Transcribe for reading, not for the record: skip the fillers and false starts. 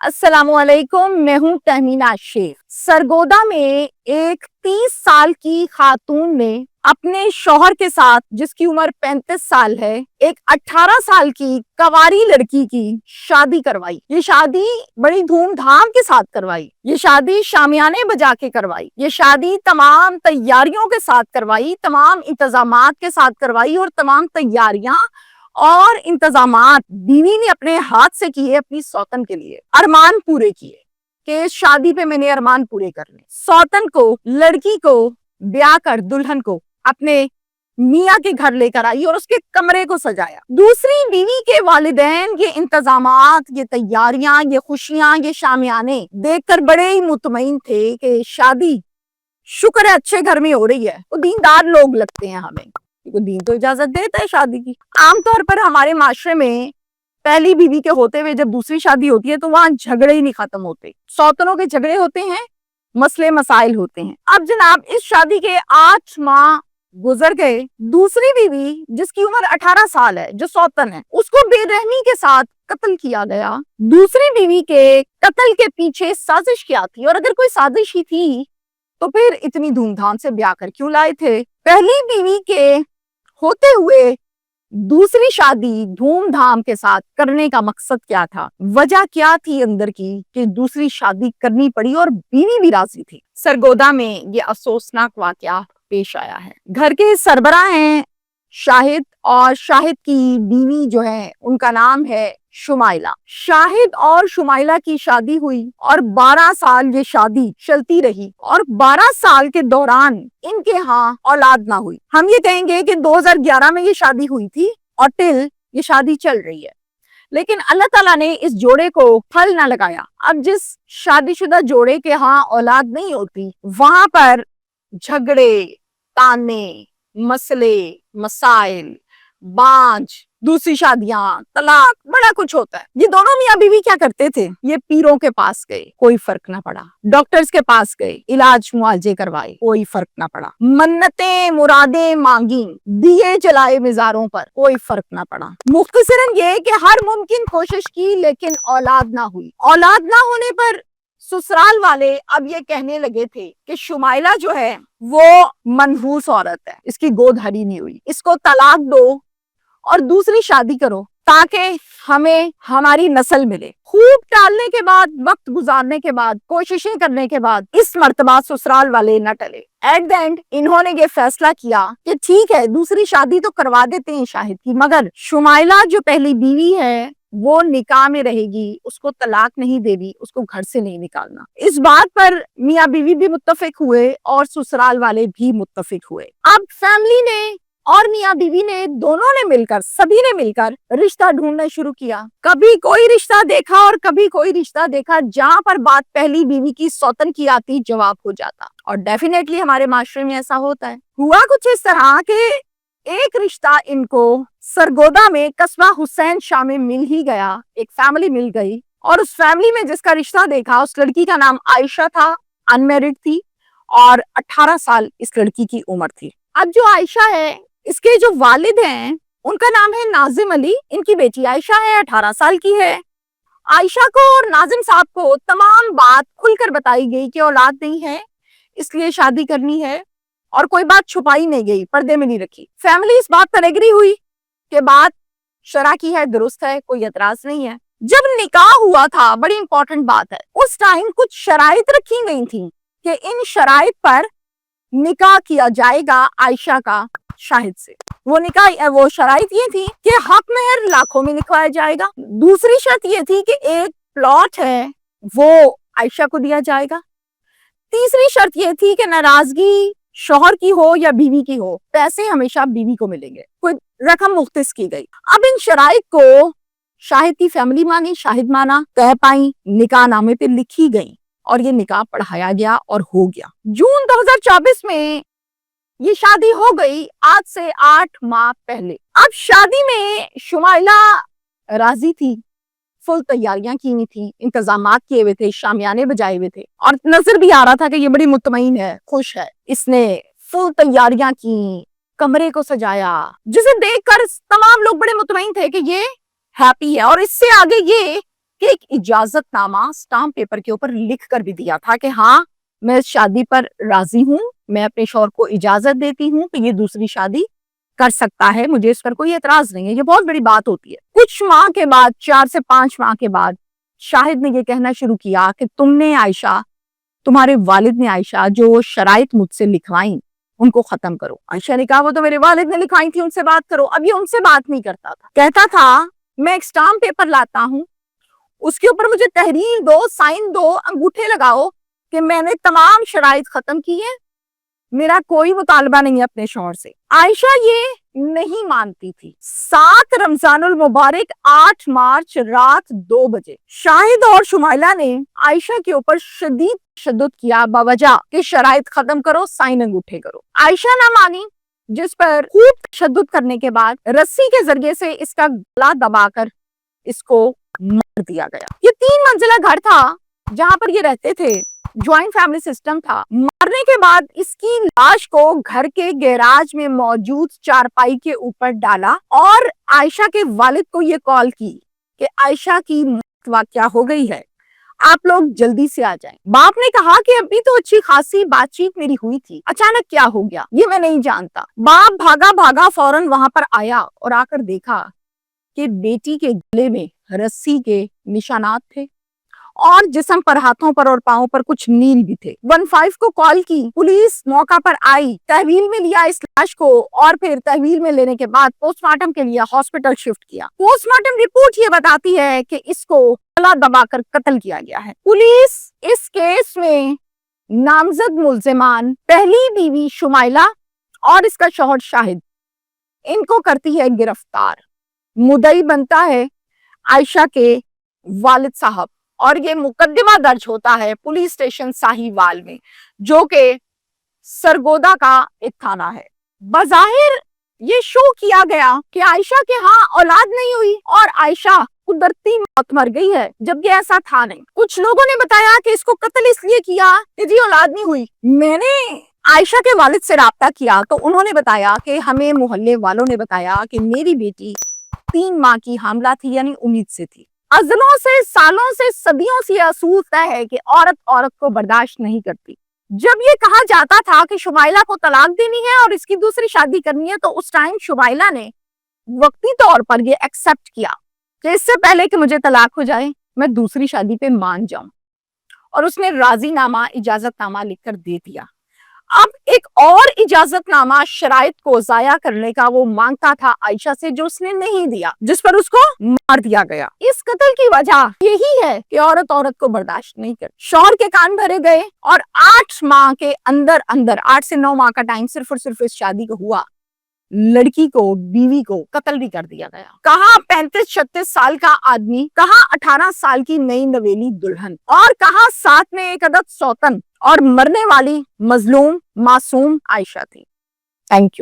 अस्सलाम वालेकुम, मैं हूँ तहमीना शेख। सरगोदा में एक 30 साल की खातून ने अपने शौहर के साथ, जिसकी उम्र 35 साल है, एक 18 साल की कवारी लड़की की शादी करवाई। ये शादी बड़ी धूमधाम के साथ करवाई। ये शादी शामियाने बजा के करवाई। ये शादी तमाम तैयारियों के साथ करवाई, तमाम इंतजामात के साथ करवाई और तमाम तैयारियां और इंतजामात बीवी ने अपने हाथ से किए अपनी सौतन के लिए। अरमान पूरे किए कि शादी पे मैंने अरमान पूरे करने। सौतन को, लड़की को ब्याह कर दुल्हन को अपने मियाँ के घर लेकर आई और उसके कमरे को सजाया। दूसरी बीवी के वालिदैन ये इंतजामात, ये तैयारियां, ये खुशियां, ये शामियाने देखकर बड़े ही मुतमईन थे कि शादी शुक्र है अच्छे घर में हो रही है। वो दीनदार लोग लगते हैं हमें, दीन तो इजाजत देता है शादी की। आमतौर पर हमारे माशरे में पहली बीवी के होते हुए जब दूसरी शादी होती है तो वहां झगड़े ही नहीं खत्म होते। सौतनों के झगड़े होते हैं, मसले मसाइल होते हैं। अब जनाब, इस शादी के 8 माह गुजर गए। दूसरी बीवी जिसकी उम्र 18 साल है, जो सौतन है, उसको बेरहमी के साथ कत्ल किया गया। दूसरी बीवी के कत्ल के पीछे साजिश क्या थी, और अगर कोई साजिश ही थी तो फिर इतनी धूमधाम से ब्याह कर क्यों लाए थे? पहली बीवी के होते हुए दूसरी शादी धूमधाम के साथ करने का मकसद क्या था? वजह क्या थी अंदर की कि दूसरी शादी करनी पड़ी और बीवी भी राजी थी? सरगोदा में ये अफसोसनाक वाकया पेश आया है। घर के सरबराह हैं शाहिद, और शाहिद की बीवी जो है उनका नाम है शुमाइला। शाहिद और शुमाइला की शादी हुई और 12 साल ये शादी चलती रही, और 12 साल के दौरान इनके यहाँ औलाद ना हुई। हम ये कहेंगे कि 2011 में ये शादी हुई थी और टिल ये शादी चल रही है, लेकिन अल्लाह ताला ने इस जोड़े को फल ना लगाया। अब जिस शादीशुदा जोड़े के यहाँ औलाद नहीं होती, वहां पर झगड़े, ताने, मसले मसाइल, बांझ, दूसरी शादियां, तलाक, बड़ा कुछ होता है। ये दोनों मियाँ बीवी क्या करते थे? ये पीरों के पास गए, कोई फर्क ना पड़ा। डॉक्टर्स के पास गए, इलाज मुआवजे करवाए, कोई फर्क ना पड़ा। मन्नतें मुरादें मांगी, दिए जलाए मिजारों पर, कोई फर्क ना पड़ा। मुख्तसरन ये कि हर मुमकिन कोशिश की लेकिन औलाद ना हुई। औलाद ना होने पर ससुराल वाले अब ये कहने लगे थे कि शुमाइला जो है वो मनहूस औरत है, इसकी गोद हरी नहीं हुई, इसको तलाक दो और दूसरी शादी करो ताकि हमें हमारी नस्ल मिले। खूब टालने के बाद, वक्त गुजारने के बाद, कोशिशें करने के बाद इस मर्तबा ससुराल वाले न टले। एट द एंड इन्होंने ये फैसला किया कि ठीक है, दूसरी शादी तो करवा देते हैं शाहिद की, मगर शुमाइला जो पहली बीवी है वो निकाह में रहेगी, उसको तलाक नहीं देगी, उसको घर से नहीं निकालना। इस बात पर मियाँ बीवी भी मुत्तफिक हुए और ससुराल वाले भी मुत्तफिक हुए। अब फैमिली ने और मियाँ बीवी ने, दोनों ने मिलकर, सभी ने मिलकर रिश्ता ढूंढना शुरू किया। कभी कोई रिश्ता देखा और कभी कोई रिश्ता देखा, जहां पर बात पहली बीवी की सौतन की आती जवाब हो जाता। और डेफिनेटली हमारे माशरे में ऐसा होता है। हुआ कुछ इस तरह के एक रिश्ता इनको सरगोदा में कस्बा हुसैन शाह में मिल ही गया। एक फैमिली मिल गई और उस फैमिली में जिसका रिश्ता देखा, उस लड़की का नाम आयशा था, अनमैरिड थी और 18 साल इस लड़की की उम्र थी। अब जो आयशा है, इसके जो वालिद हैं उनका नाम है नाजिम अली। इनकी बेटी आयशा है, 18 साल की है। आयशा को और नाजिम साहब को तमाम बात खुलकर बताई गई कि औलाद नहीं है, इसलिए शादी करनी है, और कोई बात छुपाई नहीं गई, पर्दे में नहीं रखी। फैमिली इस बात पर एग्री हुई कि बात शरा की है, दुरुस्त है, कोई एतराज नहीं है। जब निकाह हुआ था, बड़ी इंपॉर्टेंट बात है, उस टाइम कुछ शराइत रखी गई थी कि इन शराइत पर निकाह किया जाएगा आयशा का शाहिद से। वो शराइत ये थी कि हक मेहर लाखों में लिखवाया जाएगा। दूसरी शर्त ये थी कि एक प्लॉट है वो आयशा को दिया जाएगा। तीसरी शर्त ये थी कि नाराजगी शौहर की हो या बीवी की हो, पैसे हमेशा बीवी को मिलेंगे। कोई रकम मुख्तस की गई। अब इन शराइत को शाहिद की फैमिली मानी, शाहिद माना, कह पाई, निकाह नामे पे लिखी गई और ये निकाह पढ़ाया गया और हो गया। जून 2024 में ये शादी हो गई, आज से 8 माह पहले। अब शादी में शुमाइला राजी थी, फुल तैयारियां की हुई थी, इंतजामात किए हुए थे, शामियाने बजाए हुए थे, और नजर भी आ रहा था कि ये बड़ी मुतमईन है, खुश है। इसने फुल तैयारियां की, कमरे को सजाया, जिसे देखकर तमाम लोग बड़े मुतमईन थे कि ये हैप्पी है। और इससे आगे ये एक इजाजत नामा स्टाम्प पेपर के ऊपर लिख कर भी दिया था कि हाँ, मैं इस शादी पर राजी हूँ, मैं अपने शौहर को इजाजत देती हूँ कि ये दूसरी शादी कर सकता है, मुझे इस पर कोई एतराज नहीं है। ये बहुत बड़ी बात होती है। कुछ माह के बाद, 4 से 5 माह के बाद शाहिद ने ये कहना शुरू किया कि तुमने आयशा, तुम्हारे वालिद ने आयशा जो शराइत मुझसे लिखवाई उनको खत्म करो। आयशा ने कहा वो तो मेरे वालिद ने लिखवाई थी, उनसे बात करो। अब ये उनसे बात नहीं करता था, कहता था मैं एक स्टाम्प पेपर लाता हूँ, उसके ऊपर मुझे तहरीर दो, साइन दो, अंगूठे लगाओ कि मैंने तमाम शराइत खत्म की है, मेरा कोई मुतालबा नहीं है अपने शौहर से। आयशा ये नहीं मानती थी। 7 रमजानुल मुबारक 8 मार्च रात 2 बजे शाहिद और शुमाइला ने आयशा के ऊपर शदीद तशद्दुद किया बवजह कि शराइत खत्म करो, साइन अंगूठे करो। आयशा ना मानी, जिस पर खूब तशद्दुद करने के बाद रस्सी के जरिए से इसका गला दबाकर इसको मार दिया गया। ये 3 मंजिला घर था जहां पर ये रहते थे, ज्वाइंट फैमिली सिस्टम था। मरने के बाद इसकी लाश को घर के गैराज में मौजूद चारपाई के ऊपर डाला और आयशा के वालिद को ये कॉल की कि आयशा की मौत वाक़या हो गई है, आप लोग जल्दी से आ जाएं। बाप ने कहा कि अभी तो अच्छी खासी बातचीत मेरी हुई थी, अचानक क्या हो गया ये मैं नहीं जानता। बाप भागा भागा फौरन वहां पर आया और आकर देखा कि बेटी के गले में रस्सी के निशानात थे और जिस्म पर, हाथों पर और पांवों पर कुछ नील भी थे। 15 को कॉल की, पुलिस मौका पर आई, तहवील में लिया इस लाश को और फिर तहवील में लेने के बाद पोस्टमार्टम के लिए हॉस्पिटल शिफ्ट किया। पोस्टमार्टम रिपोर्ट ये बताती है कि इसको गला दबाकर कत्ल किया गया है। पुलिस इस केस में नामजद मुल्जिमान पहली बीवी शुमाइला और इसका शौहर शाहिद, इनको करती है गिरफ्तार। मुद्दई बनता है आयशा के वालिद साहब और ये मुकदमा दर्ज होता है पुलिस स्टेशन साहिवाल में, जो कि सरगोदा का एक थाना है। बज़ाहिर ये शो किया गया कि आयशा के यहाँ औलाद नहीं हुई और आयशा कुदरती मौत मर गई है, जबकि ऐसा था नहीं। कुछ लोगों ने बताया कि इसको कत्ल इसलिए किया कि जी औलाद नहीं हुई। मैंने आयशा के वालिद से राब्ता किया तो उन्होंने बताया कि हमें मोहल्ले वालों ने बताया कि मेरी बेटी 3 माह की हामला थी, यानी उम्मीद से थी। अज़लों से, सालों से, सदियों से असूल तय है कि औरत औरत को बर्दाश्त नहीं करती। जब ये कहा जाता था कि शुमाइला को तलाक देनी है और इसकी दूसरी शादी करनी है, तो उस टाइम शुमाइला ने वक्ती तौर पर ये एक्सेप्ट किया कि इससे पहले कि मुझे तलाक हो जाए मैं दूसरी शादी पे मान जाऊं, और उसने राजीनामा, इजाजतनामा लिखकर दे दिया। अब एक और इजाजतनामा शराइत को जाया करने का वो मांगता था आयशा से, जो उसने नहीं दिया, जिस पर उसको मार दिया गया। इस कत्ल की वजह यही है कि औरत औरत को बर्दाश्त नहीं कर। शौहर के कान भरे गए और 8 माह के अंदर अंदर, 8 से 9 माह का टाइम सिर्फ और सिर्फ इस शादी को हुआ, लड़की को, बीवी को कत्ल भी कर दिया गया। कहाँ 35-36 साल का आदमी, कहाँ 18 साल की नई नवेली दुल्हन, और कहाँ साथ में एक अदद सौतन, और मरने वाली मजलूम मासूम आयशा थी। Thank you.